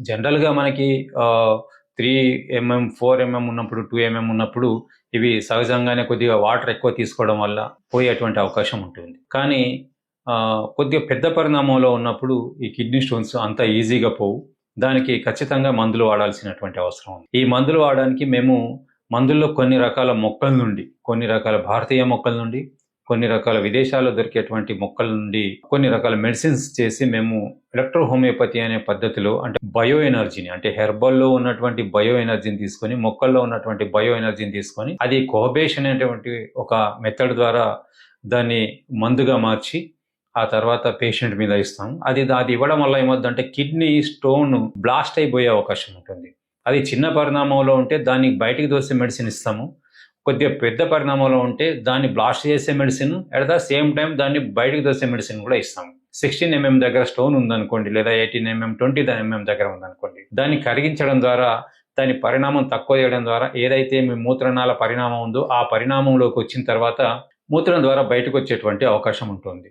జనరల్‌గా మనకి 3 4 ఉన్నప్పుడు, 2 ఉన్నప్పుడు ఇవి సహజంగానే కొద్దిగా వాటర్ ఎక్కువ తీసుకోవడం వల్ల పోయేటువంటి అవకాశం ఉంటుంది. కానీ కొద్దిగా పెద్ద పరిణామంలో ఉన్నప్పుడు ఈ కిడ్నీ స్టోన్స్ అంత ఈజీగా పోవు. దానికి ఖచ్చితంగా మందులు వాడాల్సినటువంటి అవసరం ఉంది. ఈ మందులు వాడడానికి మేము మందుల్లో కొన్ని రకాల మొక్కల నుండి, కొన్ని రకాల భారతీయ మొక్కల నుండి, కొన్ని రకాల విదేశాల్లో దొరికేటువంటి మొక్కల నుండి కొన్ని రకాల మెడిసిన్స్ చేసి మేము ఎలక్ట్రో హోమియోపతి అనే పద్ధతిలో అంటే బయో ఎనర్జీని అంటే హెర్బల్లో ఉన్నటువంటి బయో ఎనర్జీని తీసుకొని మొక్కల్లో ఉన్నటువంటి బయో ఎనర్జీని తీసుకొని అది కోహబేషన్ అనేటువంటి ఒక మెథడ్ ద్వారా దాన్ని మందుగా మార్చి ఆ తర్వాత పేషెంట్ మీద ఇస్తాము. అది ఇవ్వడం వల్ల ఏమవుతుందంటే కిడ్నీ స్టోన్ బ్లాస్ట్ అయిపోయే అవకాశం ఉంటుంది. అది చిన్న పరిణామంలో ఉంటే దాన్ని బయటికి దోసే మెడిసిన్ ఇస్తాము. కొద్దిగా పెద్ద పరిణామంలో ఉంటే దాన్ని బ్లాస్ట్ చేసే medicine at the same time దాన్ని బయటికి దోసే మెడిసిన్ కూడా ఇస్తాము. 16 దగ్గర స్టోన్ ఉందనుకోండి, లేదా 18 20 దగ్గర ఉందనుకోండి, దాన్ని కరిగించడం ద్వారా దాని పరిణామం తక్కువ చేయడం ద్వారా ఏదైతే మీ మూత్రనాళ పరిణామం ఉందో ఆ పరిణామంలోకి వచ్చిన తర్వాత మూత్రం ద్వారా బయటకు వచ్చేటువంటి అవకాశం ఉంటుంది.